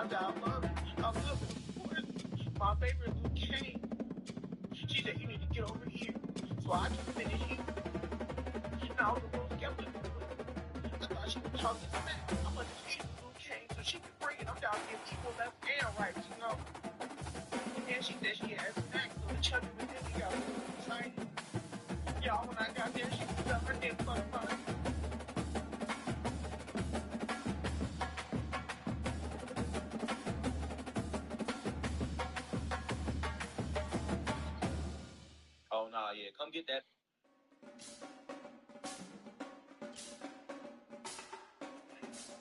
I love it. I love it. Of course, my favorite little Kane. She said, you need to get over here. So I just finished here. Now I was a little skeptical. I thought she was talking smack. I'm gonna just eat the little Kane so she can bring it. I'm down here equal left and right, you know. And then she said she had snacks, so the chubby was in. We got a little excited. Y'all, when I got there, she was up her dick for fun. Oh, nah, yeah. Come get that.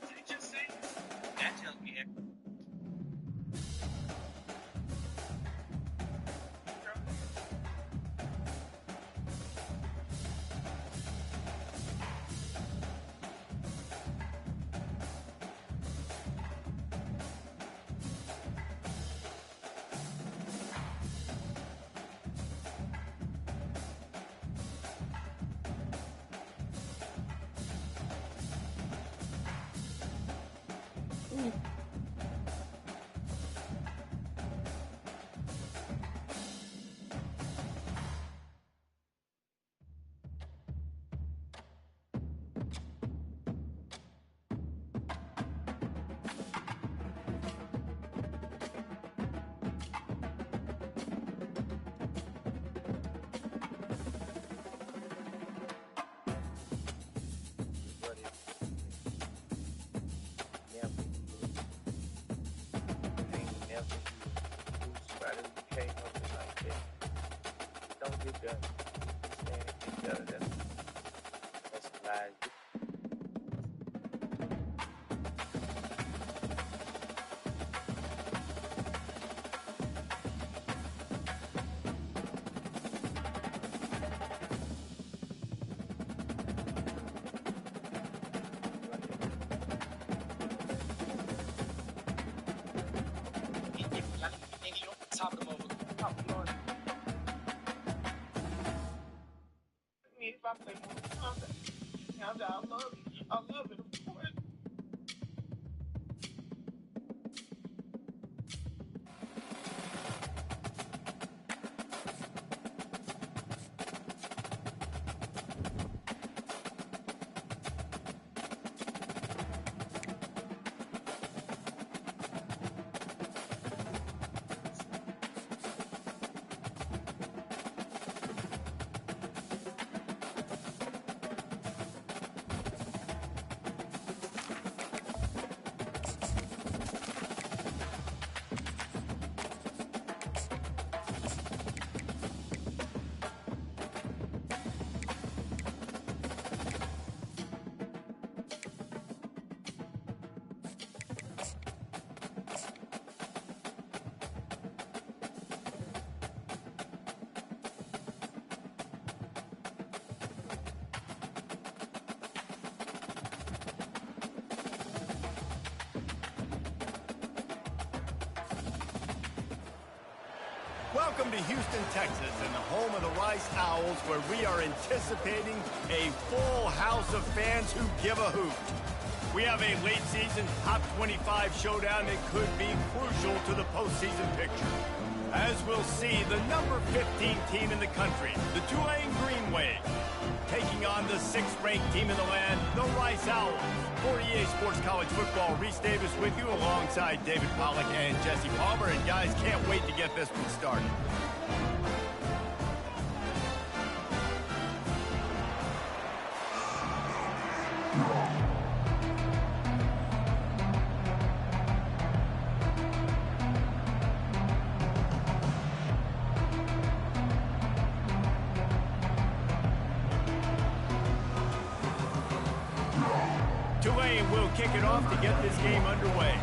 Did you just say? That tells me everything. If I play Mortal Kombat, now that I love it, of course. Welcome to Houston, Texas, and the home of the Rice Owls, where we are anticipating a full house of fans who give a hoot. We have a late-season top 25 showdown that could be crucial to the postseason picture. As we'll see, the number 15 team in the country, the Tulane Green Wave, taking on the 6th-ranked team in the land, the Rice Owls. For EA Sports College Football, Reese Davis with you alongside David Pollack and Jesse Palmer. And guys, can't wait to get this one started. Tulane will kick it off to get this game underway.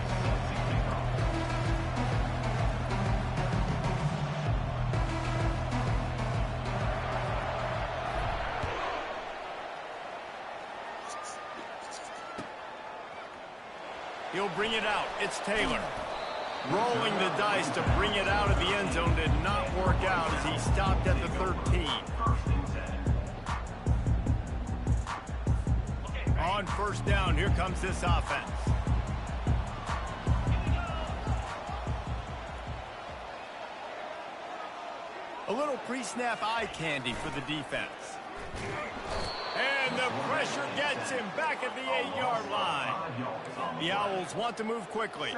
He'll bring it out. It's Taylor. Rolling the dice to bring it out of the end zone did not work out as he stopped at the 13. On first down, here comes this offense. A little pre-snap eye candy for the defense. And the pressure gets him back at the 8-yard line. The Owls want to move quickly.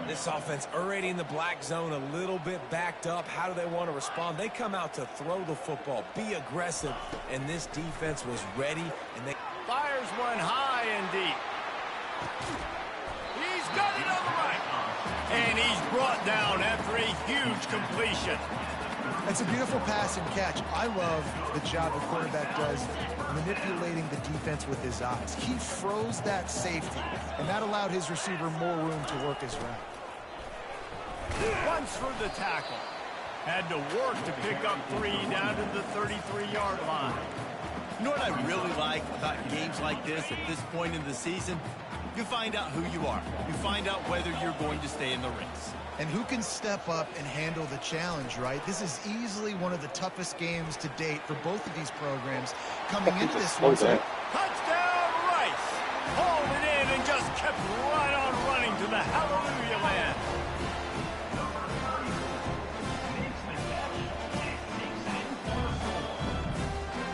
This offense already in the black zone, a little bit backed up. How do they want to respond? They come out to throw the football, be aggressive, and this defense was ready. And they fires one high and deep. He's got it on the right. And he's brought down after a huge completion. It's a beautiful pass and catch. I love the job the quarterback does manipulating the defense with his eyes. He froze that safety, and that allowed his receiver more room to work his route. Runs through the tackle. Had to work to pick up 3 down to the 33-yard line. You know what I really like about games like this at this point in the season? You find out who you are. You find out whether you're going to stay in the race. And who can step up and handle the challenge, right? This is easily one of the toughest games to date for both of these programs coming into this one. Touchdown, Rice! Hauled it in and just kept right on running to the hallelujah land.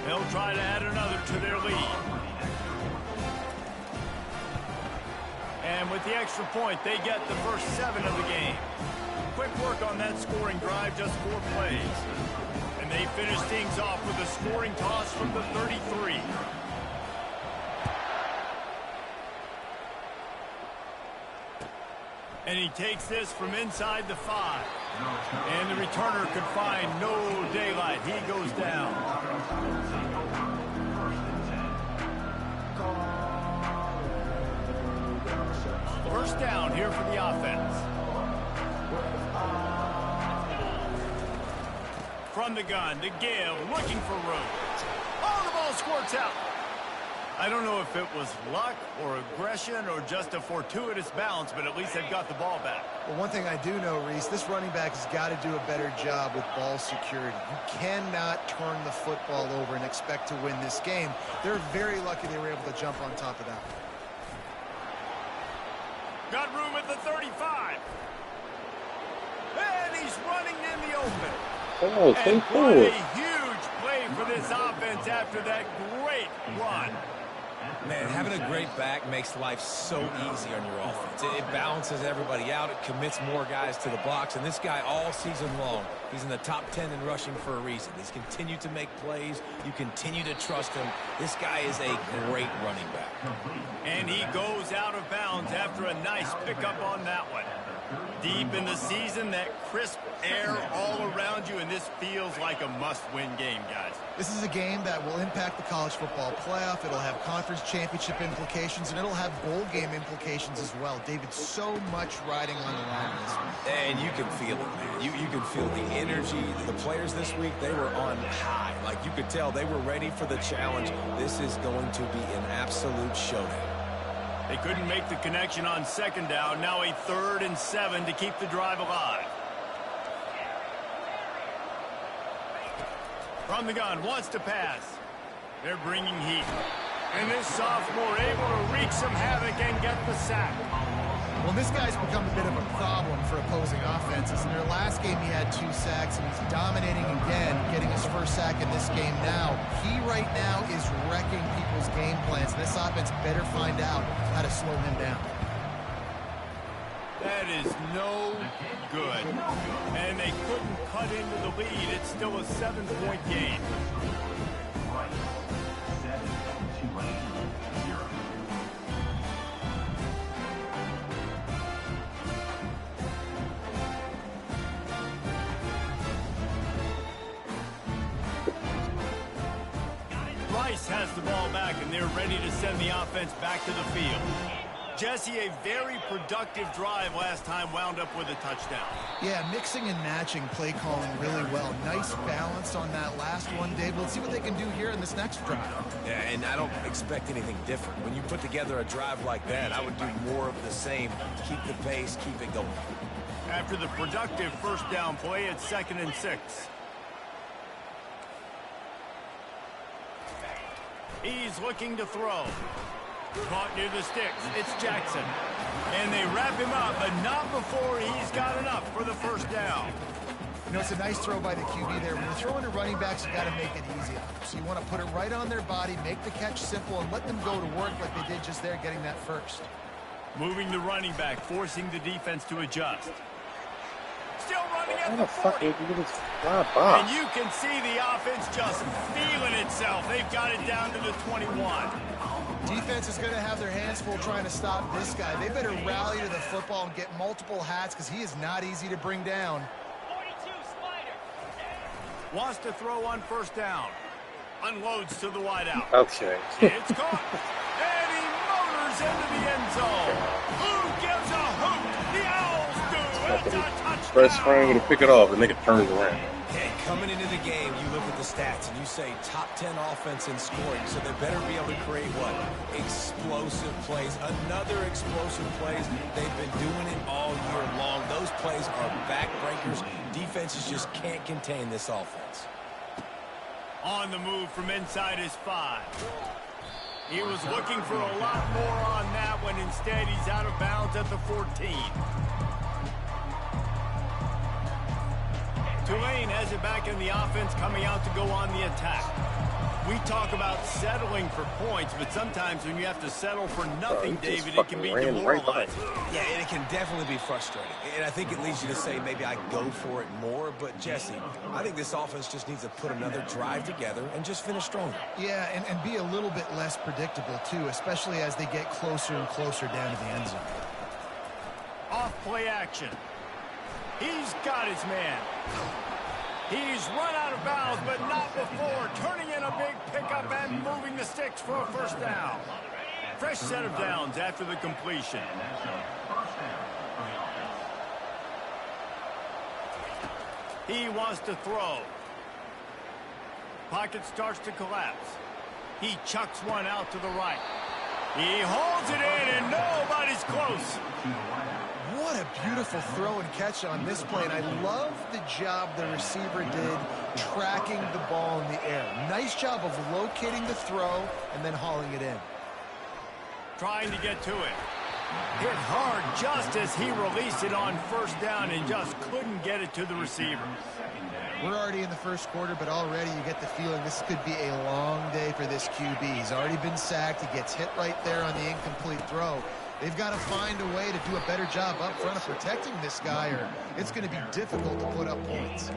They'll try to add another to their lead. And with the extra point, they get the first 7 of the game. Quick work on that scoring drive, just 4 plays. And they finish things off with a scoring toss from the 33. And he takes this from inside the 5. And the returner could find no daylight. He goes down. First down here for the offense. From the gun to Gale, looking for room. Oh, the ball squirts out. I don't know if it was luck or aggression or just a fortuitous bounce, but at least they've got the ball back. Well, one thing I do know, Reese, this running back has got to do a better job with ball security. You cannot turn the football over and expect to win this game. They're very lucky they were able to jump on top of that. Got room at the 35. And he's running in the open. Oh, and what a huge play for this offense after that great run. Man, having a great back makes life so easy on your offense. It balances everybody out. It commits more guys to the box. And this guy all season long, he's in the top 10 in rushing for a reason. He's continued to make plays. You continue to trust him. This guy is a great running back. And he goes out of bounds after a nice pickup on that one. Deep in the season, that crisp air all around you, and this feels like a must-win game, guys. This is a game that will impact the college football playoff. It'll have conference championship implications, and it'll have bowl game implications as well. David, so much riding on the line in this one. And you can feel it, man. You can feel the energy. The players this week, they were on high. Like, you could tell they were ready for the challenge. This is going to be an absolute showdown. They couldn't make the connection on second down. Now a 3rd and 7 to keep the drive alive. From the gun, wants to pass. They're bringing heat. And this sophomore able to wreak some havoc and get the sack. Well, this guy's become a bit of a problem for opposing offenses. In their last game, he had 2 sacks, and he's dominating again, getting his first sack in this game now. He right now is wrecking people's game plans. This offense better find out how to slow him down. That is no good. And they couldn't cut into the lead. It's still a 7-point game. Rice has the ball back, and they're ready to send the offense back to the field. Jesse, a very productive drive last time wound up with a touchdown. Yeah, mixing and matching play calling really well. Nice balance on that last one, Dave. Let's see what they can do here in this next drive. Yeah, and I don't expect anything different. When you put together a drive like that, I would do more of the same. Keep the pace, keep it going. After the productive first down play, it's 2nd and 6. He's looking to throw. Caught near the sticks. It's Jackson. And they wrap him up, but not before he's got enough for the first down. You know, it's a nice throw by the QB there. When you're throwing to running backs, you got to make it easy on them. So you want to put it right on their body, make the catch simple, and let them go to work like they did just there, getting that first. Moving the running back, forcing the defense to adjust. Still running at How the the fuck 40. did you just fly by? And you can see the offense just feeling itself. They've got it down to the 21. Defense is going to have their hands full trying to stop this guy. They better rally to the football and get multiple hats because he is not easy to bring down. 42 Spider. Wants to throw on first down. Unloads to the wideout. Okay. It's caught. And he motors into the end zone. Who gives a hoot? The Owls do. It's a touchdown. First screen to pick it off, and nigga turns around. And coming into the game, you look at the stats and you say top 10 offense in scoring, so they better be able to create what? Explosive plays. Another explosive plays. They've been doing it all year long. Those plays are backbreakers. Defenses just can't contain this offense. On the move from inside his 5. He was looking for a lot more on that one. Instead, he's out of bounds at the 14. Tulane has it back in the offense, coming out to go on the attack. We talk about settling for points, but sometimes when you have to settle for nothing, David, it can be demoralizing. Yeah, and it can definitely be frustrating. And I think it leads you to say maybe I go for it more. But, Jesse, I think this offense just needs to put another drive together and just finish stronger. Yeah, and be a little bit less predictable, too, especially as they get closer and closer down to the end zone. Off play action. He's got his man. He's run out of bounds, but not before turning in a big pickup and moving the sticks for a first down. Fresh set of downs after the completion. He wants to throw. Pocket starts to collapse. He chucks one out to the right. He holds it in, and nobody's close. What a beautiful throw and catch on this play, and I love the job the receiver did tracking the ball in the air. Nice job of locating the throw and then hauling it in. Trying to get to it. Hit hard just as he released it on first down and just couldn't get it to the receiver. We're already in the first quarter, but already you get the feeling this could be a long day for this QB. He's already been sacked. He gets hit right there on the incomplete throw. They've got to find a way to do a better job up front of protecting this guy, or it's going to be difficult to put up points.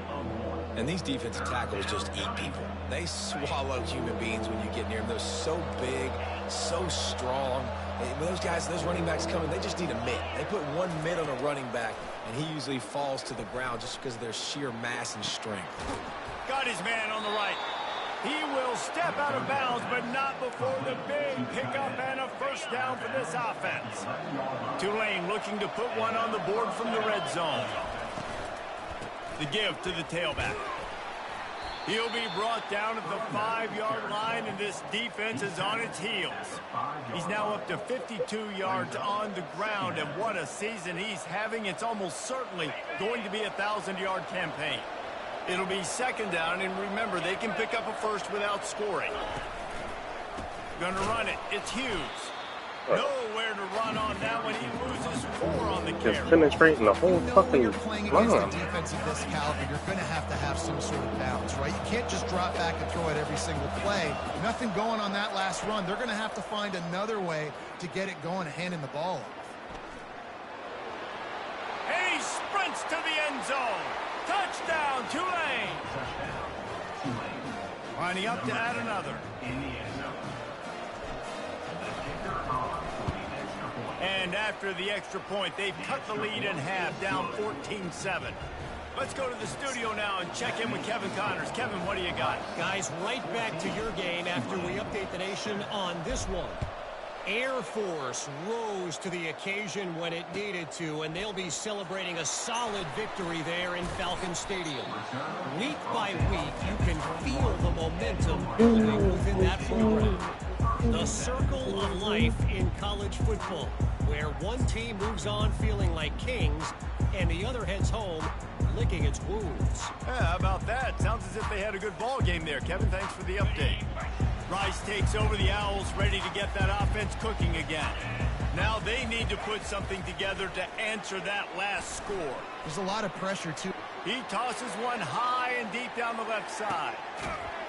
And these defensive tackles just eat people. They swallow human beings when you get near them. They're so big, so strong. When those guys, those running backs come in, they just need a mitt. They put one mitt on a running back, and he usually falls to the ground just because of their sheer mass and strength. Got his man on the right. He will step out of bounds, but not before the big pickup and a first down for this offense. Tulane looking to put one on the board from the red zone. The give to the tailback. He'll be brought down at the 5-yard line, and this defense is on its heels. He's now up to 52 yards on the ground, and what a season he's having. It's almost certainly going to be a 1,000-yard campaign. It'll be second down, and remember, they can pick up a first without scoring. Gonna run it. It's Hughes. Nowhere to run on that one. He loses 4 on the carry. Just penetrating the whole fucking When you're playing against a line. defense of this caliber, you're going to have some sort of balance, right? You can't just drop back and throw it every single play. Nothing going on that last run. They're going to have to find another way to get it going and handing the ball off. And he sprints to the end zone. Touchdown, Tulane. Lining up to add another. And after the extra point, they've cut the lead in half, down 14-7. Let's go to the studio now and check in with Kevin Connors. Kevin, what do you got? Guys, right back to your game after we update the nation on this one. Air Force rose to the occasion when it needed to, and they'll be celebrating a solid victory there in Falcon Stadium. Week by week, you can feel the momentum building within that program. The circle of life in college football, where one team moves on feeling like kings, and the other heads home licking its wounds. Yeah, how about that? Sounds as if they had a good ball game there. Kevin, thanks for the update. Rice takes over the Owls, ready to get that offense cooking again. Now they need to put something together to answer that last score. There's a lot of pressure, too. He tosses one high and deep down the left side.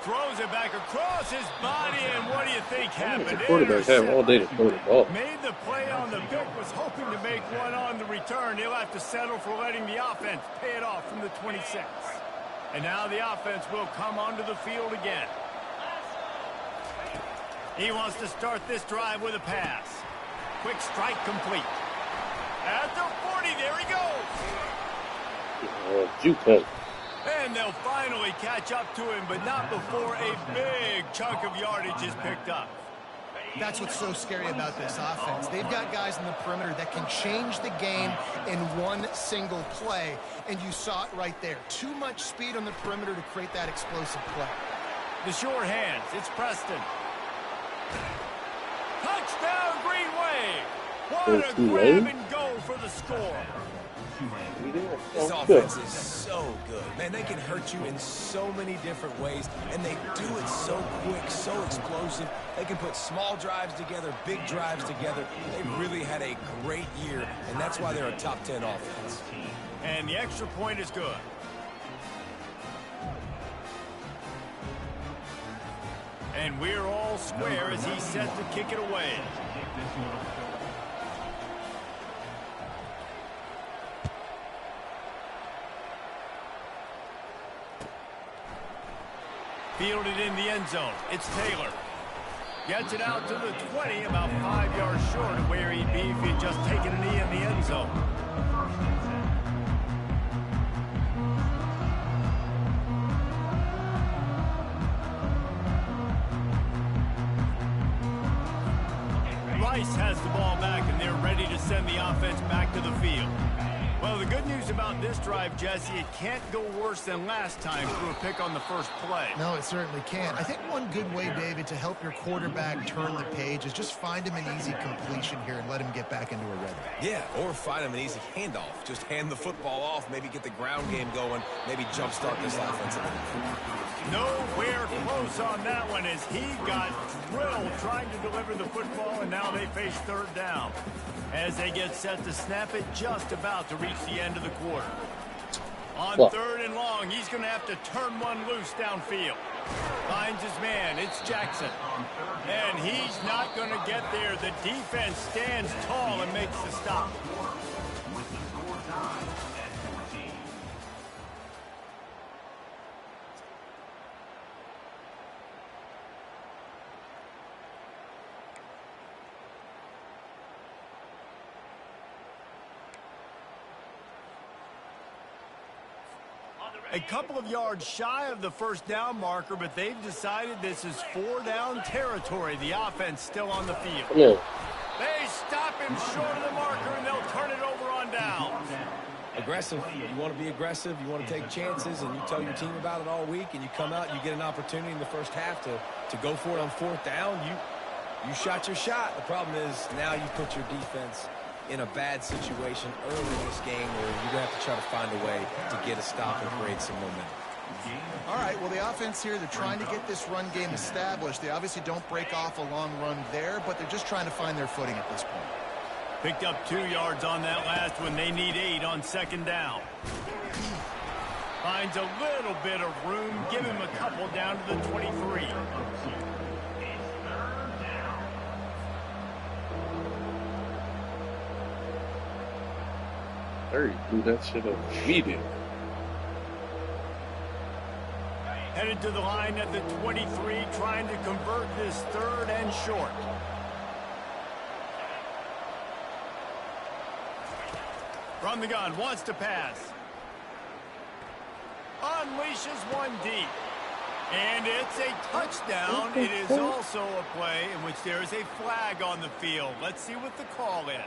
Throws it back across his body, and what do you think happened? The quarterback have all day to throw the ball. Made the play on the pick, was hoping to make one on the return. He'll have to settle for letting the offense pay it off from the 26. And now the offense will come onto the field again. He wants to start this drive with a pass. Quick strike complete. At the 40, there he goes. Juke him. And they'll finally catch up to him, but not before a big chunk of yardage is picked up. That's what's so scary about this offense. They've got guys in the perimeter that can change the game in one single play, and you saw it right there. Too much speed on the perimeter to create that explosive play. The sure hands, it's Preston. Touchdown, Green Wave! What a grab and go for the score. This offense is so good. Man, they can hurt you in so many different ways, and they do it so quick, so explosive. They can put small drives together, big drives together. They really had a great year, and that's why they're a top 10 offense. And the extra point is good. And we're all square as he's set to kick it away. Fielded in the end zone. It's Taylor. Gets it out to the 20, about 5 yards short of where he'd be if he'd just taken a knee in the end zone. Rice has the ball back, and they're ready to send the offense back to the field. Well, the good news about this drive, Jesse, it can't go worse than last time through a pick on the first play. No, it certainly can't. I think one good way, David, to help your quarterback turn the page is just find him an easy completion here and let him get back into a rhythm. Yeah, or find him an easy handoff. Just hand the football off, maybe get the ground game going, maybe jumpstart this offense a little bit. Nowhere close on that one as he got drilled trying to deliver the football, and now they face third down. As they get set to snap it, just about to reach the end of the quarter. On third and long, he's going to have to turn one loose downfield. Finds his man, it's Jackson. And he's not going to get there. The defense stands tall and makes the stop. A couple of yards shy of the first down marker, but they've decided this is 4-down territory. The offense still on the field. Yeah. They stop him short of the marker, and they'll turn it over on downs. Aggressive. You want to be aggressive. You want to take chances, and you tell your team about it all week, and you come out and you get an opportunity in the first half to go for it on fourth down. You shot your shot. The problem is now you put your defense in a bad situation early in this game where you're going to have to try to find a way to get a stop and create some momentum. All right, well, the offense here, they're trying to get this run game established. They obviously don't break off a long run there, but they're just trying to find their footing at this point. Picked up 2 yards on that last one. They need 8 on second down. Finds a little bit of room. Give him a couple down to the 23. There, he threw that shit up immediately. Headed to the line at the 23, trying to convert this third and short. From the gun, wants to pass. Unleashes one deep. And it's a touchdown. It is also a play in which there is a flag on the field. Let's see what the call is.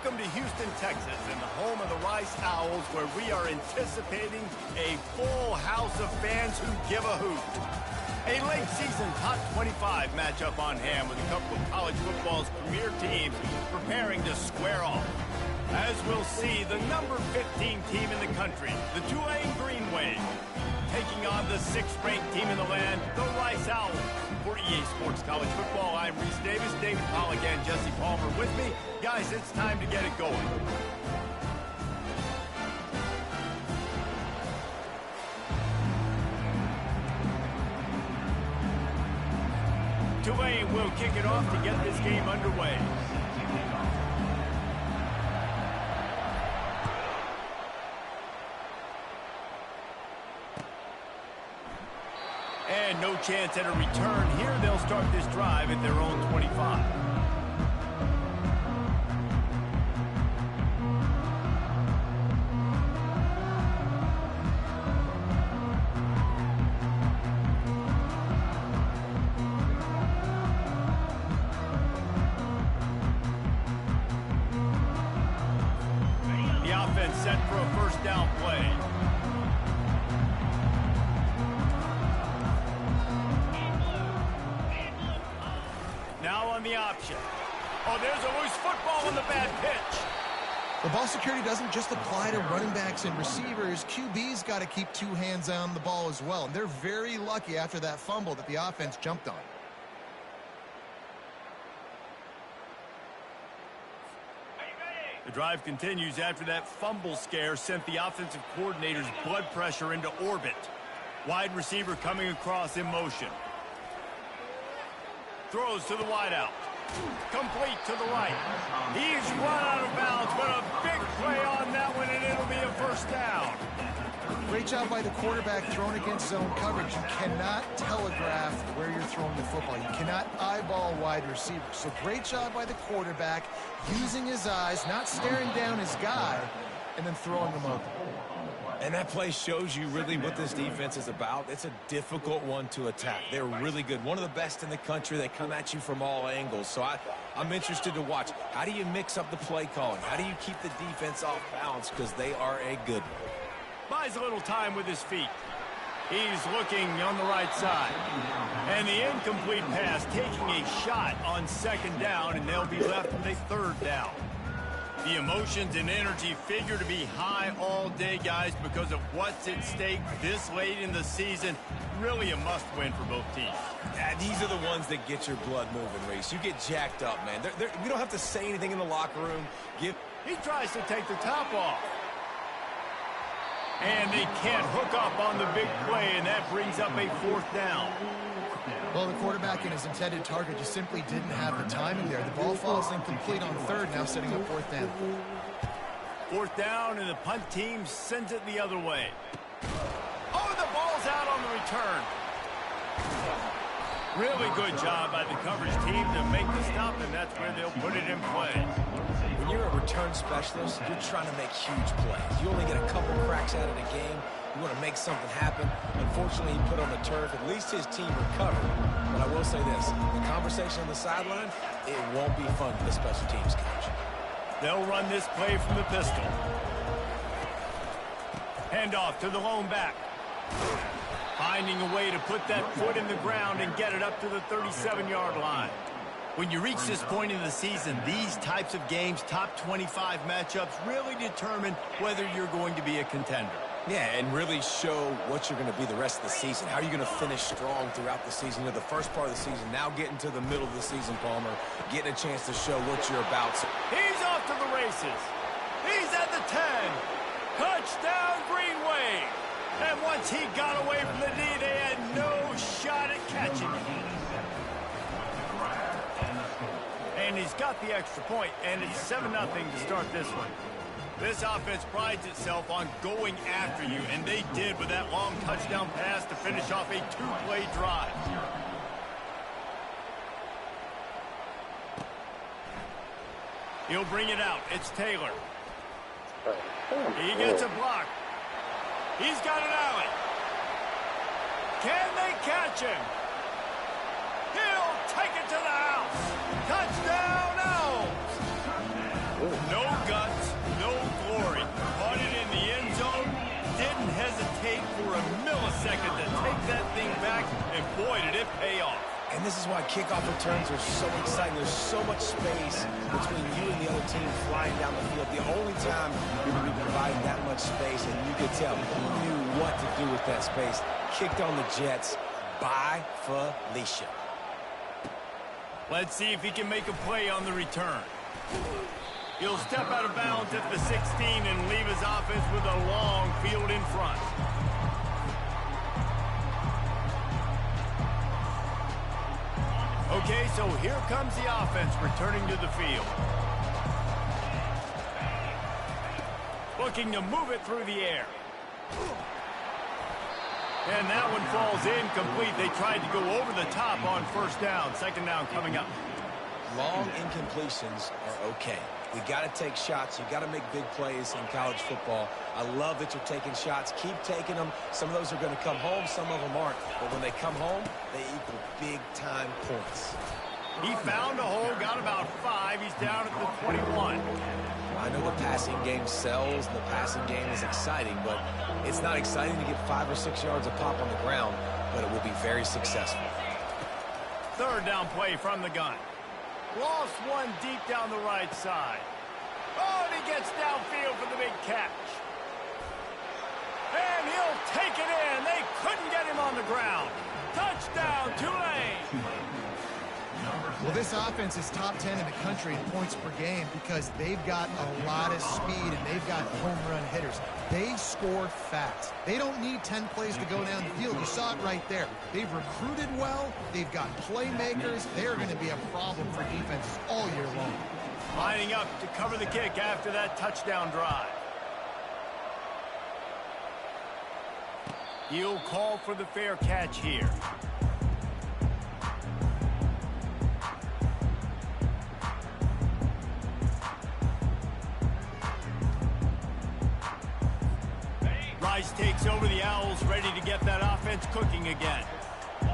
Welcome to Houston, Texas, and the home of the Rice Owls, where we are anticipating a full house of fans who give a hoot. A late-season top 25 matchup on hand with a couple of college football's premier teams preparing to square off. As we'll see, the number 15 team in the country, the Tulane Green Wave, taking on the 6th-ranked team in the land, the Rice Owls. For EA Sports College Football, I'm Reese Davis, David Pollack, and Jesse Palmer with me. Guys, it's time to get it going. Tulane will kick it off to get this game underway. And no chance at a return here. They'll start this drive at their own 25. The offense set for a first down play. Now on the option. Oh, there's a loose football on the bad pitch. The ball security doesn't just apply to running backs and receivers. QB's got to keep two hands on the ball as well. And they're very lucky after that fumble that the offense jumped on. The drive continues after that fumble scare sent the offensive coordinator's blood pressure into orbit. Wide receiver coming across in motion. Throws to the wideout. Complete to the right. He's run out of bounds, but a big play on that one, and it'll be a first down. Great job by the quarterback throwing against zone coverage. You cannot telegraph where you're throwing the football. You cannot eyeball wide receivers. So great job by the quarterback using his eyes, not staring down his guy, and then throwing him open. And that play shows you really what this defense is about. It's a difficult one to attack. They're really good. One of the best in the country. They come at you from all angles. So I'm interested to watch. How do you mix up the play calling? How do you keep the defense off balance? Because they are a good one. Buys a little time with his feet. He's looking on the right side. And the incomplete pass taking a shot on second down, and they'll be left with a third down. The emotions and energy figure to be high all day, guys, because of what's at stake this late in the season. Really a must-win for both teams. Yeah, these are the ones that get your blood moving, Reese. You get jacked up, man. We don't have to say anything in the locker room. He tries to take the top off. And they can't hook up on the big play, and that brings up a fourth down. Well, the quarterback and his intended target just simply didn't have the timing there. The ball falls incomplete on third, now setting up fourth down. Fourth down, and the punt team sends it the other way. Oh, the ball's out on the return. Really good job by the coverage team to make the stop, and that's where they'll put it in play. When you're a return specialist, you're trying to make huge plays. You only get a couple cracks at it a game. You want to make something happen. Unfortunately, he put on the turf. At least his team recovered. But I will say this, the conversation on the sideline, it won't be fun for the special teams coach. They'll run this play from the pistol. Handoff to the lone back. Finding a way to put that foot in the ground and get it up to the 37-yard line. When you reach this point in the season, these types of games, top 25 matchups, really determine whether you're going to be a contender. Yeah, and really show what you're going to be the rest of the season. How are you going to finish strong throughout the season? The first part of the season, now getting to the middle of the season, Palmer, getting a chance to show what you're about. He's off to the races. He's at the 10. Touchdown, Green Wave. And once he got away from the D, they had no shot at catching him. And he's got the extra point, and it's 7-0 to start this one. This offense prides itself on going after you, and they did with that long touchdown pass to finish off a two-play drive. He'll bring it out. It's Taylor. He gets a block. He's got an alley. Can they catch him? He'll take it to the house. Touchdown, Owls. No second to take that thing back, and boy, did it pay off. And this is why kickoff returns are so exciting. There's so much space between you and the other team flying down the field. The only time you're going to be providing that much space, and you could tell he knew what to do with that space. Kicked on the Jets by Felicia. Let's see if he can make a play on the return. He'll step out of bounds at the 16 and leave his offense with a long field in front. Okay, so here comes the offense returning to the field. Looking to move it through the air. And that one falls incomplete. They tried to go over the top on first down. Second down coming up. Long incompletions are okay. We got to take shots. You got to make big plays in college football. I love that you're taking shots. Keep taking them. Some of those are going to come home. Some of them aren't. But when they come home, they equal big-time points. He found a hole, got about 5. He's down at the 21. I know the passing game sells, and the passing game is exciting, but it's not exciting to get 5 or 6 yards a pop on the ground, but it will be very successful. Third down play from the gun. Lost one deep down the right side. Oh, and he gets downfield for the big catch. And he'll take it in. They couldn't get him on the ground. Touchdown, Tulane. Well, this offense is top 10 in the country in points per game because they've got a lot of speed and they've got home run hitters. They score fast. They don't need 10 plays to go down the field. You saw it right there. They've recruited well. They've got playmakers. They're going to be a problem for defenses all year long. Lining up to cover the kick after that touchdown drive. He'll call for the fair catch here. Rice takes over the Owls, ready to get that offense cooking again.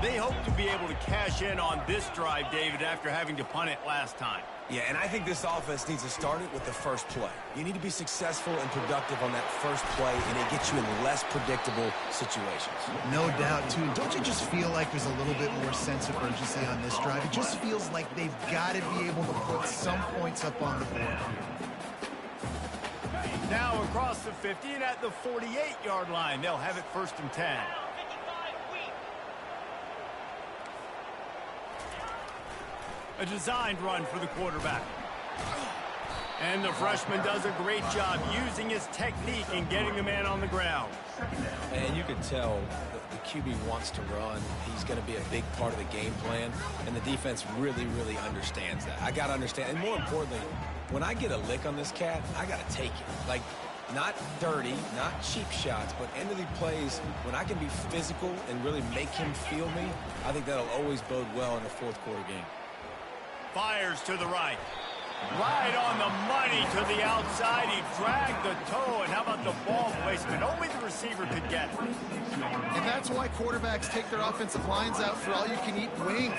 They hope to be able to cash in on this drive, David, after having to punt it last time. Yeah, and I think this offense needs to start it with the first play. You need to be successful and productive on that first play, and it gets you in less predictable situations. No doubt, too. Don't you just feel like there's a little bit more sense of urgency on this drive? It just feels like they've got to be able to put some points up on the board. Now across the 50 and at the 48-yard line. They'll have it 1st and 10. A designed run for the quarterback. And the freshman does a great job using his technique and getting the man on the ground. And you can tell the QB wants to run. He's going to be a big part of the game plan, and the defense really, really understands that. I got to understand, and more importantly, when I get a lick on this cat, I got to take it. Like, not dirty, not cheap shots, but end of the plays, when I can be physical and really make him feel me, I think that'll always bode well in a fourth quarter game. Fires to the right. Right on the money to the outside. He dragged the toe, and how about the ball placement? Only the receiver could get it. And that's why quarterbacks take their offensive lines out for all-you-can-eat wings.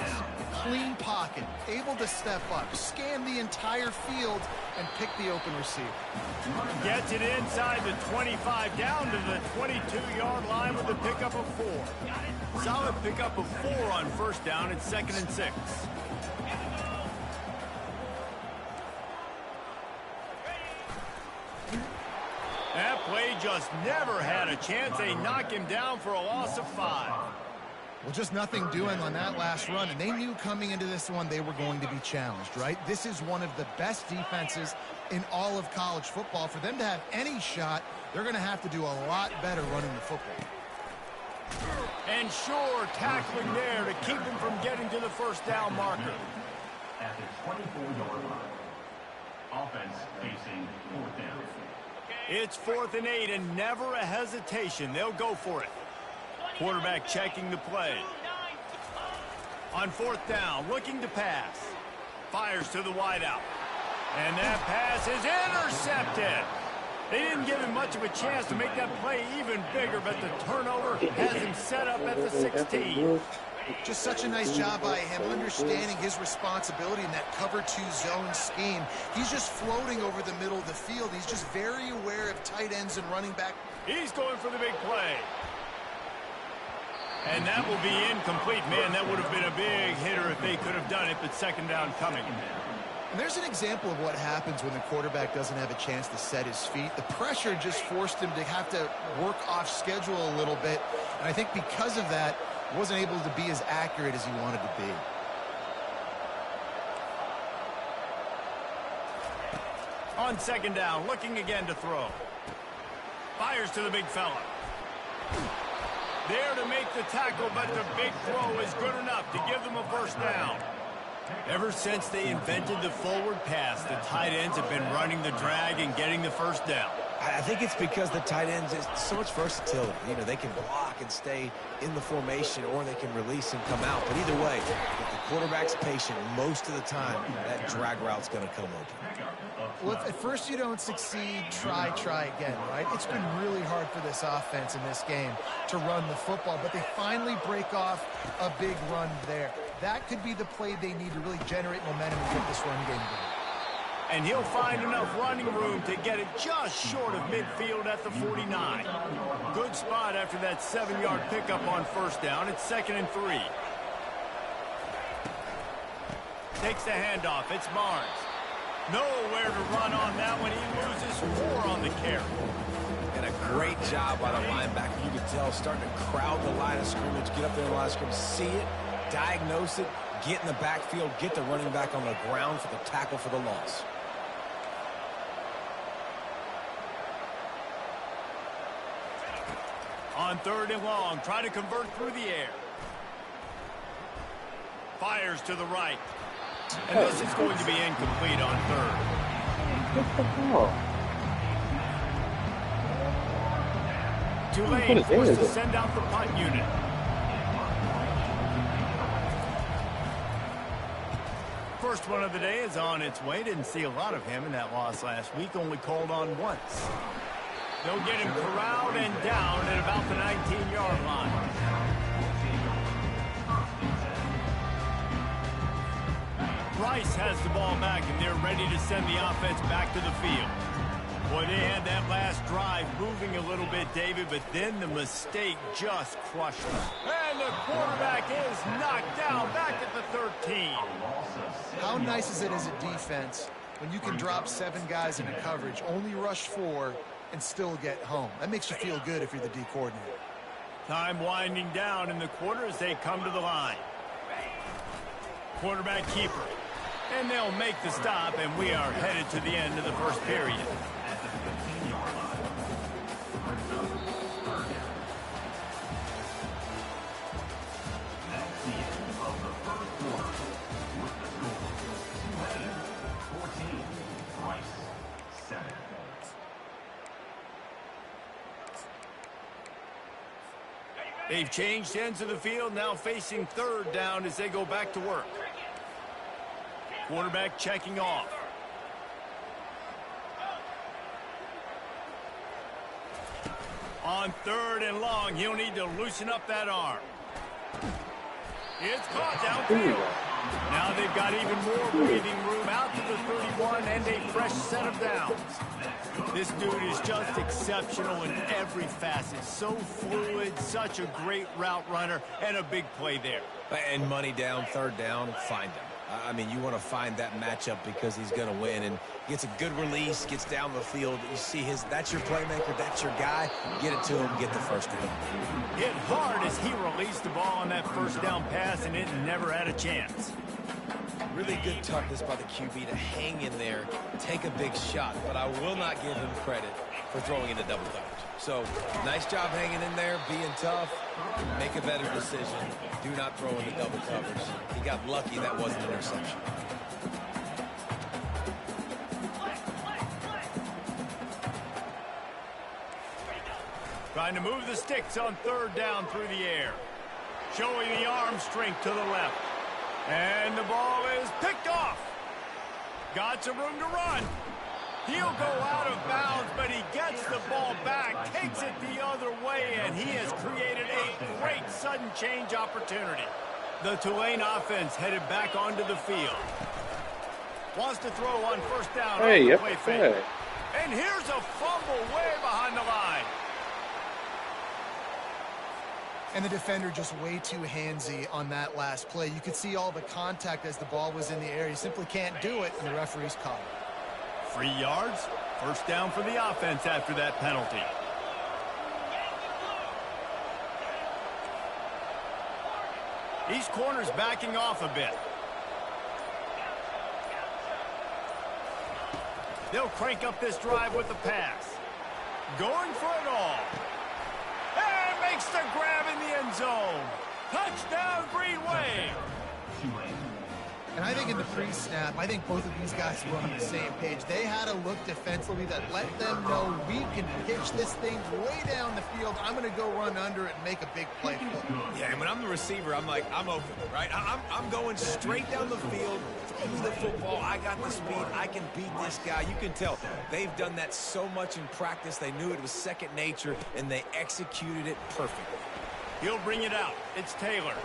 Clean pocket, able to step up, scan the entire field, and pick the open receiver. Gets it inside the 25, down to the 22-yard line with a pickup of 4. Solid pickup of 4 on first down. It's 2nd and 6. That play just never had a chance. They knock him down for a loss of 5. Well, just nothing doing on that last run, and they knew coming into this one they were going to be challenged, right? This is one of the best defenses in all of college football. For them to have any shot, they're going to have to do a lot better running the football. And sure, tackling there to keep him from getting to the first down marker. At the 24-yard line, offense facing 4th down. It's 4th and 8, and never a hesitation. They'll go for it. Quarterback checking the play. On 4th down, looking to pass. Fires to the wideout. And that pass is intercepted. They didn't give him much of a chance to make that play even bigger, but the turnover has him set up at the 16. Just such a nice job by him, understanding his responsibility in that cover 2 zone scheme. He's just floating over the middle of the field. He's just very aware of tight ends and running back. He's going for the big play. And that will be incomplete. Man, that would have been a big hitter if they could have done it, but second down coming. And there's an example of what happens when the quarterback doesn't have a chance to set his feet. The pressure just forced him to have to work off schedule a little bit. And I think because of that, wasn't able to be as accurate as he wanted to be. On second down, looking again to throw. Fires to the big fella. There to make the tackle, but the big throw is good enough to give them a first down. Ever since they invented the forward pass, the tight ends have been running the drag and getting the first down. I think it's because the tight ends is so much versatility. You know, they can block and stay in the formation, or they can release and come out. But either way, if the quarterback's patient most of the time, that drag route's going to come open. Well, if at first you don't succeed, try again, right? It's been really hard for this offense in this game to run the football, but they finally break off a big run there. That could be the play they need to really generate momentum and get this run game going. And he'll find enough running room to get it just short of midfield at the 49. Good spot after that 7-yard pickup on first down. It's 2nd and 3. Takes the handoff. It's Barnes. Nowhere to run on that one. He loses 4 on the carry. And a great job by the linebacker. You can tell starting to crowd the line of scrimmage, get up there in the line of scrimmage, see it, diagnose it, get in the backfield, get the running back on the ground for the tackle for the loss. On 3rd and long, try to convert through the air. Fires to the right. And this is going to be incomplete on 3rd. What the hell? Tulane forced to send out the punt unit. First one of the day is on its way. Didn't see a lot of him in that loss last week. Only called on once. They'll get him corralled and down at about the 19-yard line. Rice has the ball back, and they're ready to send the offense back to the field. Boy, they had that last drive moving a little bit, David, but then the mistake just crushed them. And the quarterback is knocked down back at the 13. How nice is it as a defense when you can drop 7 guys into coverage, only rush 4, and still get home? That makes you feel good if you're the D coordinator. Time winding down in the quarter as they come to the line. Quarterback keeper. And they'll make the stop, and we are headed to the end of the first period. They've changed ends of the field, now facing 3rd down as they go back to work. Quarterback checking off. On 3rd and long, he'll need to loosen up that arm. It's caught downfield. Now they've got even more breathing room out to the 31 and a fresh set of downs. This dude is just exceptional in every facet. So fluid, such a great route runner, and a big play there. And money down, 3rd down, find him. I mean, you want to find that matchup because he's going to win, and gets a good release, gets down the field. You see that's your playmaker, that's your guy. Get it to him, get the first down. Hit hard as he released the ball on that first down pass, and it never had a chance. Really good toughness by the QB to hang in there, take a big shot, but I will not give him credit for throwing into double coverage. So, nice job hanging in there, being tough, make a better decision. Do not throw into double coverage. He got lucky that wasn't an interception. Trying to move the sticks on 3rd down through the air. Showing the arm strength to the left. And the ball is picked off. Got some room to run. He'll go out of bounds, but he gets the ball back, takes it the other way, and he has created a great sudden change opportunity. The Tulane offense headed back onto the field. Wants to throw on 1st down. Hey, play fake. And here's a fumble way behind the line. And the defender just way too handsy on that last play. You could see all the contact as the ball was in the air. You simply can't do it, and the referee's called it. 3 yards, first down for the offense after that penalty. These corners backing off a bit. They'll crank up this drive with the pass. Going for it all. And makes the grab in the end zone. Touchdown, Green Wave. And I think in the pre-snap, I think both of these guys were on the same page. They had a look defensively that let them know we can pitch this thing way down the field. I'm going to go run under it and make a big play for it. Yeah, and when I'm the receiver, I'm like, I'm open, right? I'm going straight down the field, throw me the football. I got the speed. I can beat this guy. You can tell they've done that so much in practice. They knew it was second nature, and they executed it perfectly. He'll bring it out. It's Taylor.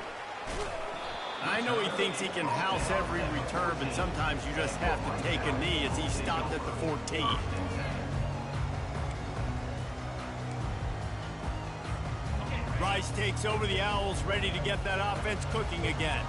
I know he thinks he can house every return, but sometimes you just have to take a knee as he stopped at the 14. Rice takes over the Owls, ready to get that offense cooking again.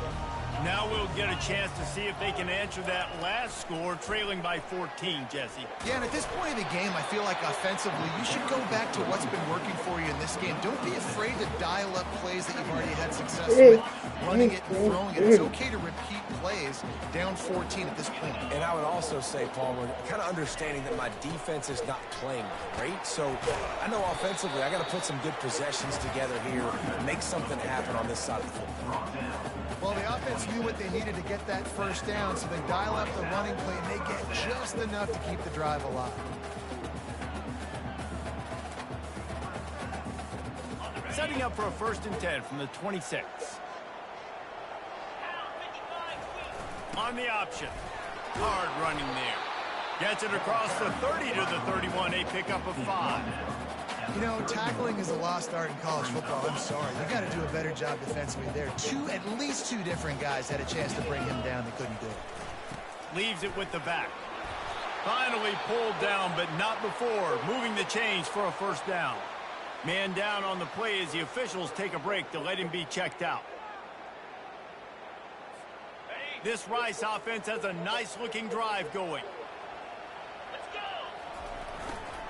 Now we'll get a chance to see if they can answer that last score, trailing by 14, Jesse. Yeah, and at this point in the game, I feel like offensively, you should go back to what's been working for you in this game. Don't be afraid to dial up plays that you've already had success with, running it and throwing it. It's okay to repeat plays down 14 at this point. And I would also say, Palmer, kind of understanding that my defense is not playing great. So I know offensively, I got to put some good possessions together here, make something happen on this side of the football. Well, the offense knew what they needed to get that first down, so they dial up the running play, and they get just enough to keep the drive alive. Setting up for a 1st and 10 from the 26. On the option. Hard running there. Gets it across the 30 to the 31, a pickup of 5. You know, tackling is a lost art in college football. I'm sorry. You got to do a better job defensively there. At least two different guys had a chance to bring him down. They couldn't do it. Leaves it with the back. Finally pulled down, but not before. Moving the chains for a 1st down. Man down on the play as the officials take a break to let him be checked out. This Rice offense has a nice-looking drive going.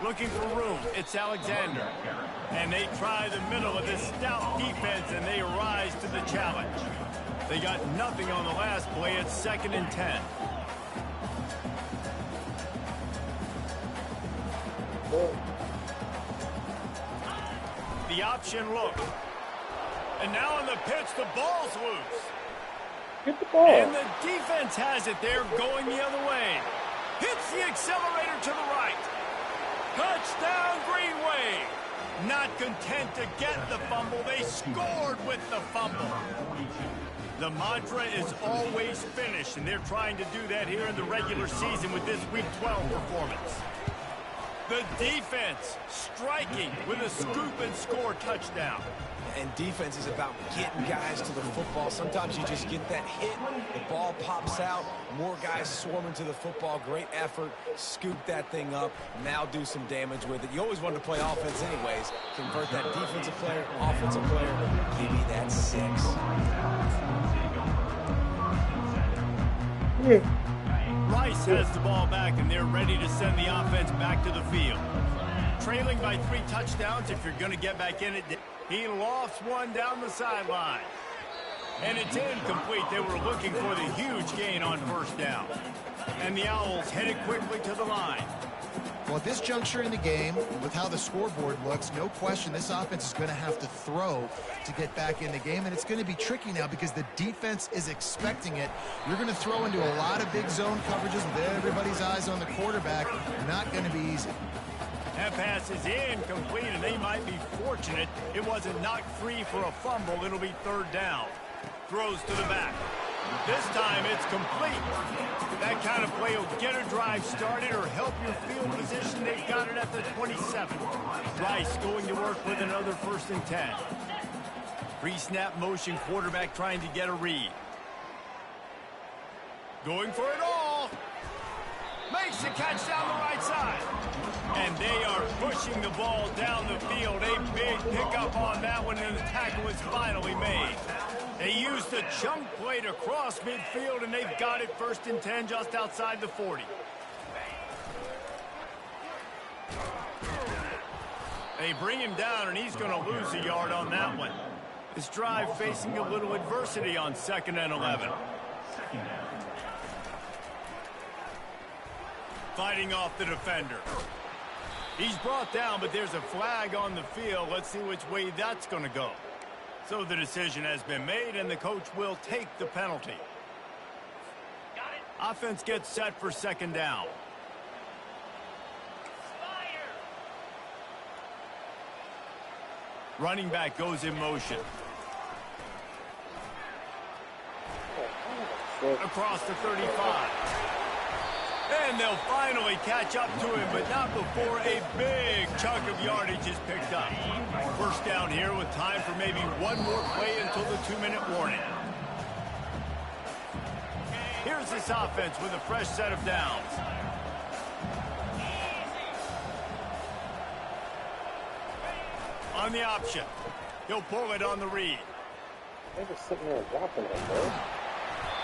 Looking for room. It's Alexander. And they try the middle of this stout defense, and they rise to the challenge. They got nothing on the last play. It's 2nd and 10. The option look. And now on the pitch, the ball's loose. Get the ball. And the defense has it there, going the other way. Hits the accelerator to the right. Touchdown, Green Wave. Not content to get the fumble, they scored with the fumble. The mantra is always finish, and they're trying to do that here in the regular season with this Week 12 performance. The defense striking with a scoop and score touchdown. And defense is about getting guys to the football. Sometimes you just get that hit, the ball pops out, more guys swarming to the football. Great effort, scoop that thing up, now do some damage with it. You always wanted to play offense anyways. Convert that defensive player, offensive player, give me that 6. Rice has the ball back, and they're ready to send the offense back to the field. Trailing by 3 touchdowns, if you're going to get back in it. He lofts one down the sideline. And it's incomplete. They were looking for the huge gain on 1st down. And the Owls headed quickly to the line. Well, at this juncture in the game, with how the scoreboard looks, no question this offense is going to have to throw to get back in the game. And it's going to be tricky now because the defense is expecting it. You're going to throw into a lot of big zone coverages with everybody's eyes on the quarterback. Not going to be easy. That pass is incomplete, and they might be fortunate it wasn't knocked free for a fumble. It'll be 3rd down. Throws to the back. This time it's complete. That kind of play will get a drive started or help your field position. They've got it at the 27. Rice going to work with another 1st and 10. Pre-snap motion, quarterback trying to get a read. Going for it all. Makes the catch down the right side. And they are pushing the ball down the field. A big pickup on that one, and the tackle is finally made. They used the chunk play to cross midfield, and they've got it 1st and 10 just outside the 40. They bring him down, and he's going to lose a yard on that one. This drive facing a little adversity on 2nd and 11. Fighting off the defender. He's brought down, but there's a flag on the field. Let's see which way that's going to go. So the decision has been made, and the coach will take the penalty. Offense gets set for 2nd down. Running back goes in motion. Across the 35. And they'll finally catch up to him, but not before a big chunk of yardage is picked up. 1st down here with time for maybe one more play until the 2-minute warning. Here's this offense with a fresh set of downs. On the option. He'll pull it on the read. They're just sitting there dropping it, bro.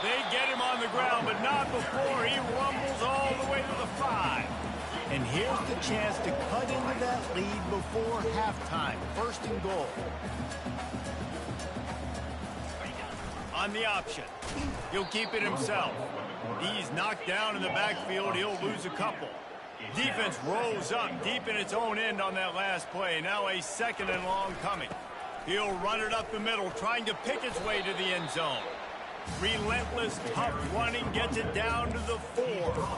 They get him on the ground, but not before he rumbles all the way to the 5. And here's the chance to cut into that lead before halftime. 1st and goal. On the option. He'll keep it himself. He's knocked down in the backfield. He'll lose a couple. Defense rolls up deep in its own end on that last play. Now a 2nd and long coming. He'll run it up the middle, trying to pick its way to the end zone. Relentless, tough running gets it down to the 4.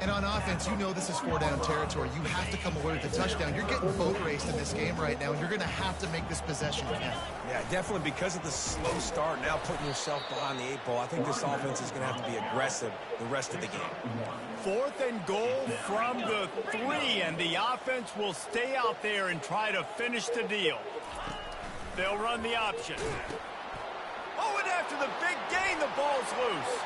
And on offense, you know this is 4-down territory. You have to come away with the touchdown. You're getting boat raced in this game right now, and you're going to have to make this possession count. Yeah, definitely because of the slow start, now putting yourself behind the 8 ball. I think this offense is going to have to be aggressive the rest of the game. 4th and goal from the 3, and the offense will stay out there and try to finish the deal. They'll run the option. Oh, and after the big gain, the ball's loose.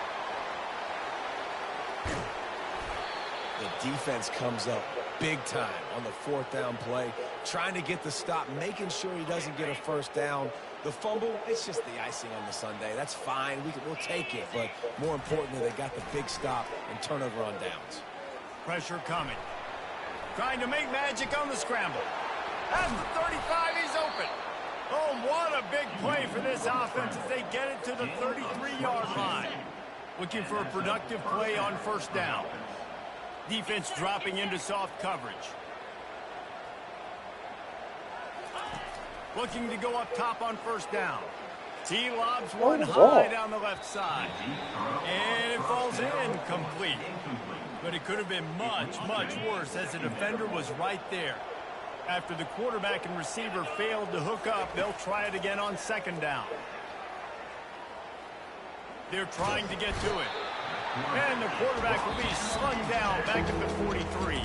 The defense comes up big time on the 4th down play, trying to get the stop, making sure he doesn't get a 1st down. The fumble, it's just the icing on the sundae. That's fine. We'll take it. But more importantly, they got the big stop and turnover on downs. Pressure coming. Trying to make magic on the scramble. At the 35, he's open. Oh, what a big play for this offense as they get it to the 33-yard line. Looking for a productive play on 1st down. Defense dropping into soft coverage. Looking to go up top on 1st down. He lobs one high down the left side. And it falls in complete. But it could have been much, much worse as the defender was right there. After the quarterback and receiver failed to hook up, they'll try it again on 2nd down. They're trying to get to it. And the quarterback will be slung down back at the 43.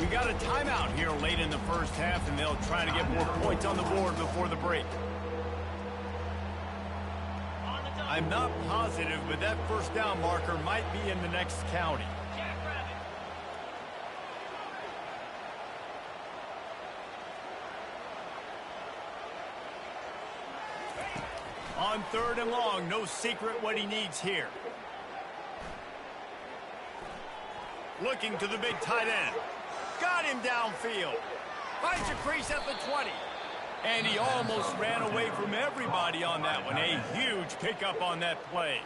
We got a timeout here late in the 1st half, and they'll try to get more points on the board before the break. I'm not positive, but that 1st down marker might be in the next county. On 3rd and long, no secret what he needs here. Looking to the big tight end. Got him downfield. Finds a crease at the 20. And he almost ran away from everybody on that one. A huge pickup on that play.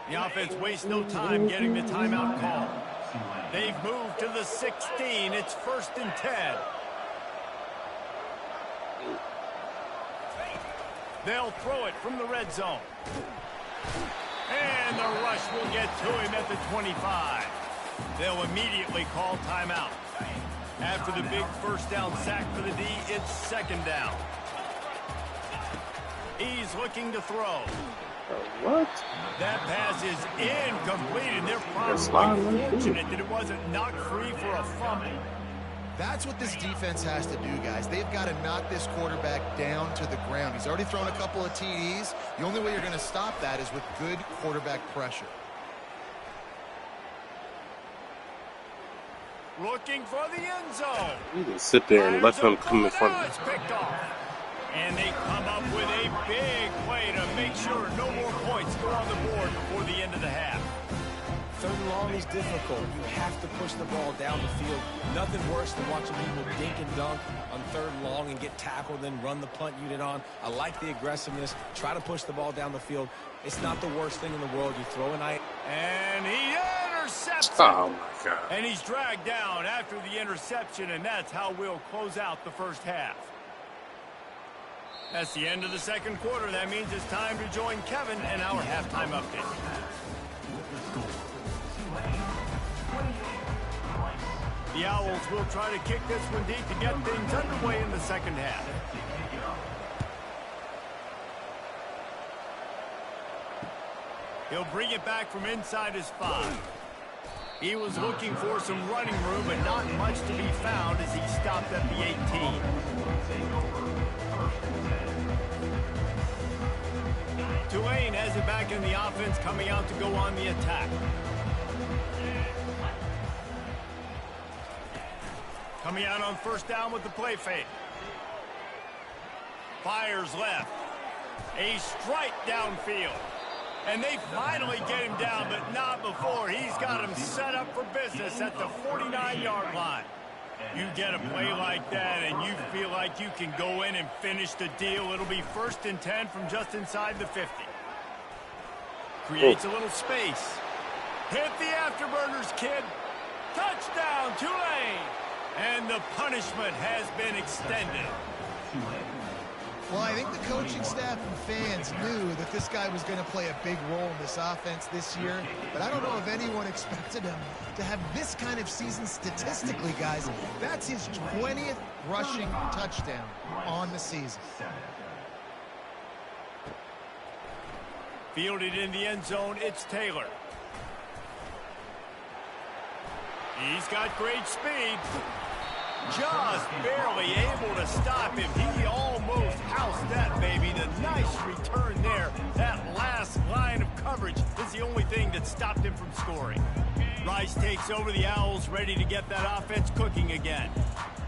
The offense wastes no time getting the timeout call. They've moved to the 16. It's 1st and 10. They'll throw it from the red zone. And the rush will get to him at the 25. They'll immediately call timeout. After the big 1st down sack for the D, it's 2nd down. He's looking to throw. What? That pass is incomplete, and they're probably fortunate that it wasn't knocked free for a fumble. That's what this defense has to do, guys. They've got to knock this quarterback down to the ground. He's already thrown a couple of TDs. The only way you're going to stop that is with good quarterback pressure. looking for the end zone. You can sit there and let them come in front of It's picked off. And they come up with a big play to make sure no more points go on the board before the end of the half. Third and long is difficult. You have to push the ball down the field. Nothing worse than watching people dink and dunk on third and long and get tackled, then run the punt unit on. I like the aggressiveness. Try to push the ball down the field. It's not the worst thing in the world. You throw a night. And he intercepts it. Oh, my God. And he's dragged down after the interception, and that's how we'll close out the first half. That's the end of the second quarter. That means it's time to join Kevin and our halftime update. The Owls will try to kick this one deep to get things underway in the second half. He'll bring it back from inside his 5. He was looking for some running room, but not much to be found as he stopped at the 18. Tulane has it back in the offense, coming out to go on the attack. Coming out on first down with the play fake. Fires left. A strike downfield. And they finally get him down, but not before. He's got him set up for business at the 49-yard line. You get a play like that and you feel like you can go in and finish the deal. It'll be 1st and 10 from just inside the 50. Creates a little space. Hit the afterburners, kid. Touchdown, Tulane. And the punishment has been extended. Well, I think the coaching staff and fans knew that this guy was going to play a big role in this offense this year, but I don't know if anyone expected him to have this kind of season statistically, guys. That's his 20th rushing touchdown on the season. Fielded in the end zone, it's Taylor. He's got great speed. Just barely able to stop him. He almost housed that baby. The nice return there. That last line of coverage is the only thing that stopped him from scoring. Rice takes over the Owls, ready to get that offense cooking again.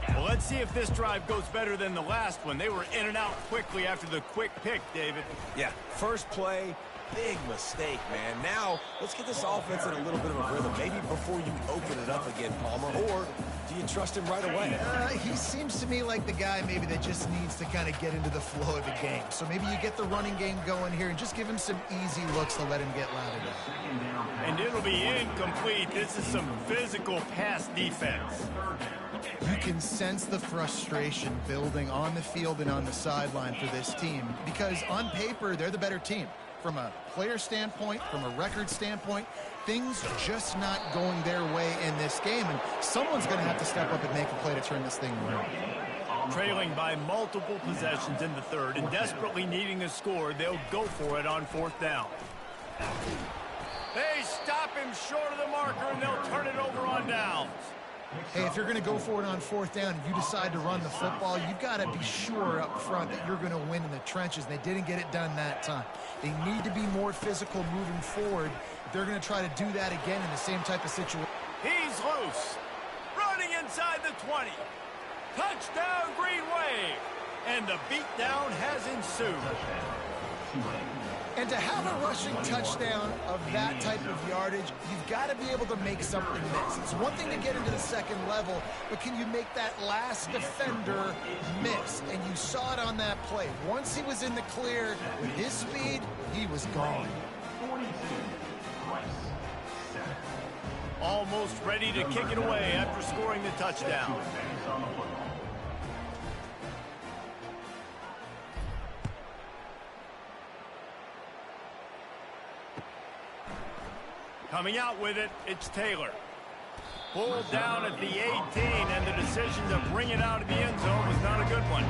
Well, let's see if this drive goes better than the last one. They were in and out quickly after the quick pick, David. Yeah, first play, big mistake, man. Now, let's get this offense in a little bit of a rhythm. Maybe before you open it up again, Palmer, or do you trust him right away? He seems to me like the guy maybe that just needs to kind of get into the flow of the game. So maybe you get the running game going here and just give him some easy looks to let him get lathered up. And it'll be incomplete. This is some physical pass defense. You can sense the frustration building on the field and on the sideline for this team because on paper, they're the better team. From a player standpoint, from a record standpoint, things just not going their way in this game, and someone's going to have to step up and make a play to turn this thing around. Trailing by multiple possessions in the third and desperately needing a score, they'll go for it on 4th down. They stop him short of the marker, and they'll turn it over on downs. Hey, if you're going to go for it on 4th down and you decide to run the football, you've got to be sure up front that you're going to win in the trenches. They didn't get it done that time. They need to be more physical moving forward if they're going to try to do that again in the same type of situation. He's loose. Running inside the 20. Touchdown, Green Wave. And the beatdown has ensued. And to have a rushing touchdown of that type of yardage, you've got to be able to make something miss. It's one thing to get into the second level, but can you make that last defender miss? And you saw it on that play. Once he was in the clear with his speed, he was gone. Almost ready to kick it away after scoring the touchdown. Coming out with it, it's Taylor. Pulled down at the 18, and the decision to bring it out of the end zone was not a good one.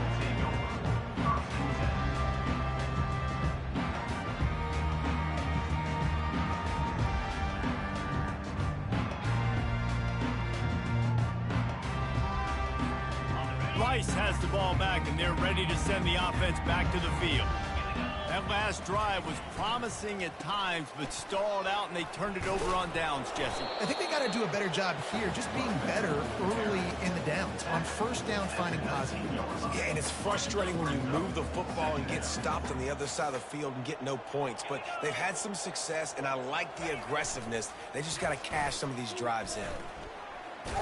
Rice has the ball back, and they're ready to send the offense back to the field. That last drive was promising at times, but stalled out, and they turned it over on downs, Jesse. I think they got to do a better job here, just being better early in the downs. On first down, finding positive. Yeah, and it's frustrating when you move the football and get stopped on the other side of the field and get no points. But they've had some success, and I like the aggressiveness. They just got to cash some of these drives in.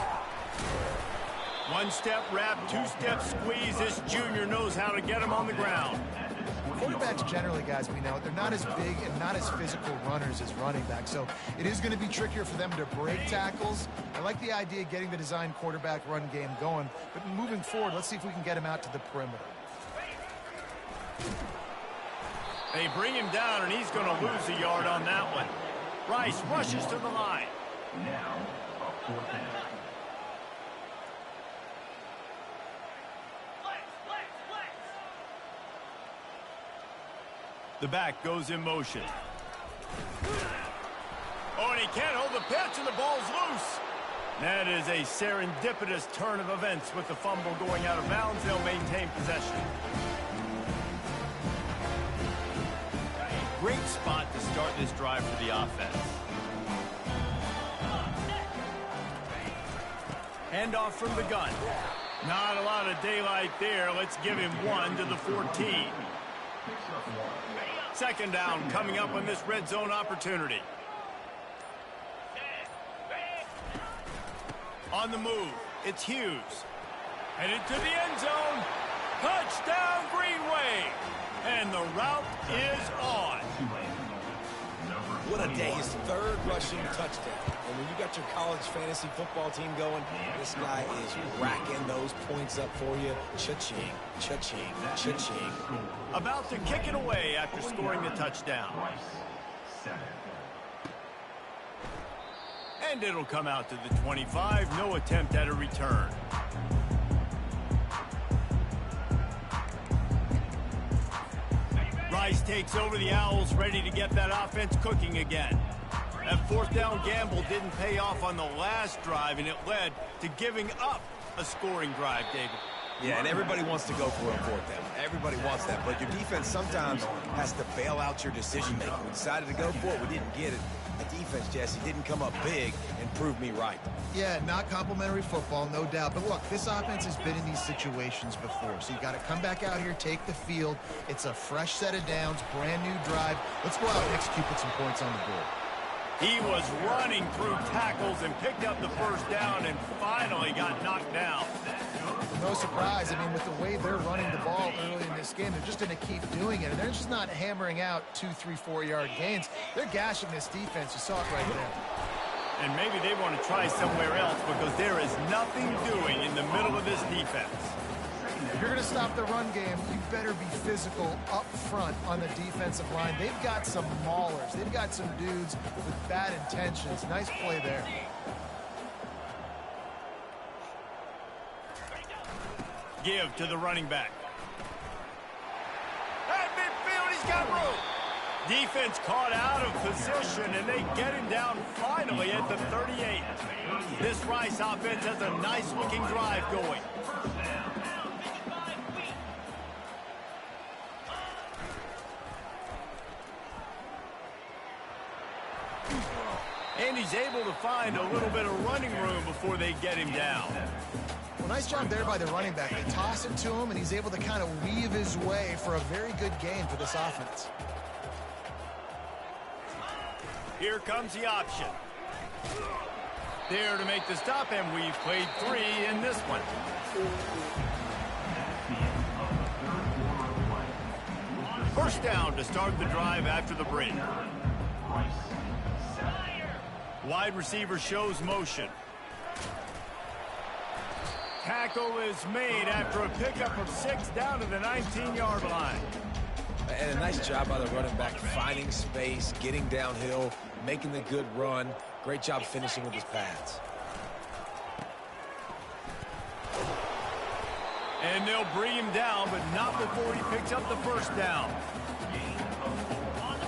One-step wrap, two-step squeeze. This junior knows how to get him on the ground. Quarterbacks generally, guys, we know, they're not as big and not as physical runners as running backs, so it is going to be trickier for them to break tackles. I like the idea of getting the design quarterback run game going, but moving forward, let's see if we can get him out to the perimeter. They bring him down, and he's going to lose a yard on that one. Rice rushes to the line. Now, a 4th down. The back goes in motion. Oh, and he can't hold the pitch, and the ball's loose. That is a serendipitous turn of events. With the fumble going out of bounds, they'll maintain possession. Great spot to start this drive for the offense. Handoff from the gun. Not a lot of daylight there. Let's give him 1 to the 14. Second down coming up on this red zone opportunity. On the move, it's Hughes. Headed to the end zone. Touchdown, Greenway. And the route is on. What a day. His 3rd rushing touchdown. And when you got your college fantasy football team going, this guy is racking those points up for you. Cha-ching, cha-ching, cha-ching. About to kick it away after scoring the touchdown. And it'll come out to the 25. No attempt at a return. Rice takes over the Owls, ready to get that offense cooking again. That 4th down gamble didn't pay off on the last drive, and it led to giving up a scoring drive, David. Yeah, and everybody wants to go for a 4th down. Everybody wants that, but your defense sometimes has to bail out your decision-making. We decided to go for it. We didn't get it. The defense, Jesse, didn't come up big and prove me right. Yeah, not complimentary football, no doubt. But look, this offense has been in these situations before. So you got to come back out here, take the field. It's a fresh set of downs, brand new drive. Let's go out and execute, put some points on the board. He was running through tackles and picked up the 1st down and finally got knocked down. No surprise. I mean, with the way they're running the ball early in this game, they're just going to keep doing it. And they're just not hammering out 2, 3, 4-yard gains. They're gashing this defense. You saw it right there. And maybe they want to try somewhere else because there is nothing doing in the middle of this defense. If you're going to stop the run game, you better be physical up front on the defensive line. They've got some maulers. They've got some dudes with bad intentions. Nice play there. Give to the running back. At midfield, he's got room. Defense caught out of position, and they get him down finally at the 38. This Rice offense has a nice-looking drive going. And he's able to find a little bit of running room before they get him down. Well, nice job there by the running back. They toss it to him, and he's able to kind of weave his way for a very good game for this offense. Here comes the option. There to make the stop, and we've played 3 in this one. First down to start the drive after the break. Wide receiver shows motion. Tackle is made after a pickup of 6 down to the 19-yard line. And a nice job by the running back, finding space, getting downhill, making the good run. Great job finishing with his pads. And they'll bring him down, but not before he picks up the first down.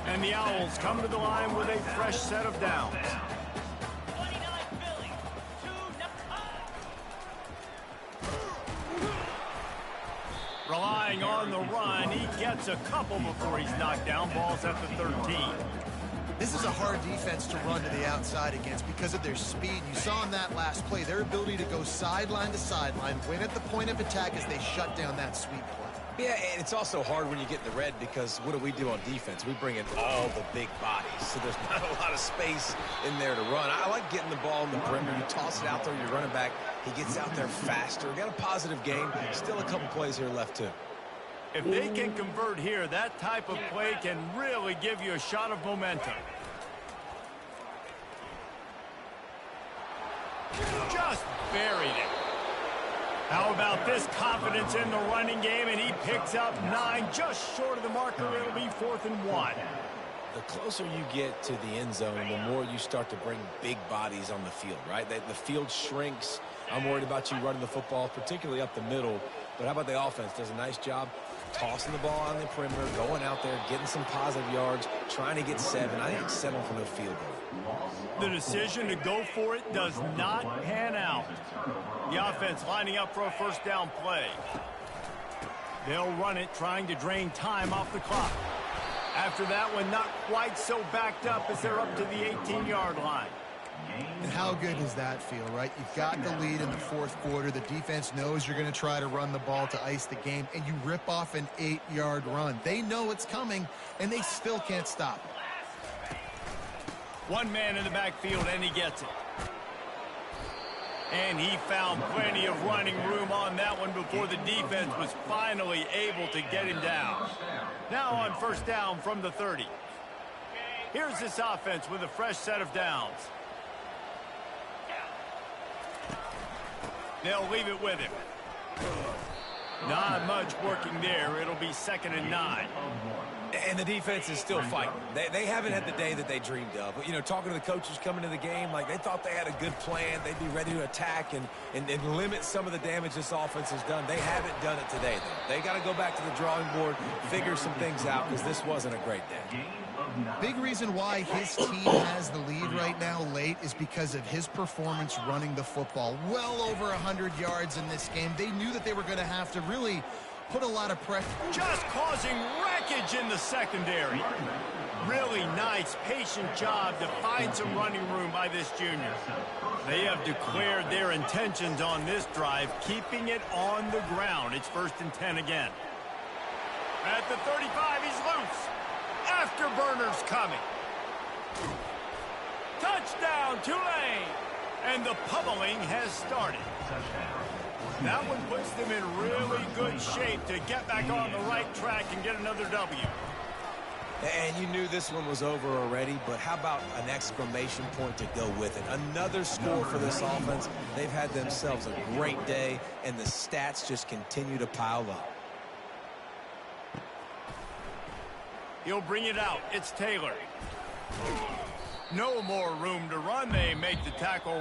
And the Owls come to the line with a fresh set of downs. Relying on on the run. He gets a couple before he's knocked down. Ball's at the 13. This is a hard defense to run to the outside against because of their speed. You saw in that last play, their ability to go sideline to sideline, win at the point of attack as they shut down that sweep play. Yeah, and it's also hard when you get in the red because what do we do on defense? We bring in all the big bodies, so there's not a lot of space in there to run. I like getting the ball in the perimeter. You toss it out there, you're running back. He gets out there faster. Got a positive game. Still a couple plays here left, too. If they can convert here, that type of play can really give you a shot of momentum. Just buried it. How about this confidence in the running game, and he picks up 9, just short of the marker. It'll be 4th and 1. The closer you get to the end zone, the more you start to bring big bodies on the field, right? The field shrinks. I'm worried about you running the football, particularly up the middle. But how about the offense? Does a nice job tossing the ball on the perimeter, going out there, getting some positive yards, trying to get 7. I think 7 for no field goal. The decision to go for it does not pan out. The offense lining up for a first down play. They'll run it, trying to drain time off the clock. After that one, not quite so backed up as they're up to the 18-yard line. And how good does that feel, right? You've got the lead in the 4th quarter. The defense knows you're going to try to run the ball to ice the game, and you rip off an 8-yard run. They know it's coming, and they still can't stop it. One man in the backfield, and he gets it. And he found plenty of running room on that one before the defense was finally able to get him down. Now on first down from the 30. Here's this offense with a fresh set of downs. They'll leave it with him. Not much working there. It'll be 2nd and 9. And the defense is still fighting. They haven't had the day that they dreamed of. You know, talking to the coaches coming to the game, like they thought they had a good plan. They'd be ready to attack and limit some of the damage this offense has done. They haven't done it today, though. They got to go back to the drawing board, figure some things out, because this wasn't a great day. Big reason why his team has the lead right now late is because of his performance running the football. Well over 100 yards in this game. They knew that they were going to have to really put a lot of pressure. Just causing wreckage in the secondary. Really nice, patient job to find some running room by this junior. They have declared their intentions on this drive, keeping it on the ground. It's 1st and 10 again. At the 35, he's loose. Afterburner's coming. Touchdown, Tulane. And the pummeling has started. That one puts them in really good shape to get back on the right track and get another W. And you knew this one was over already, but how about an exclamation point to go with it? Another score for this offense. They've had themselves a great day, and the stats just continue to pile up. He'll bring it out. It's Taylor. No more room to run. They make the tackle.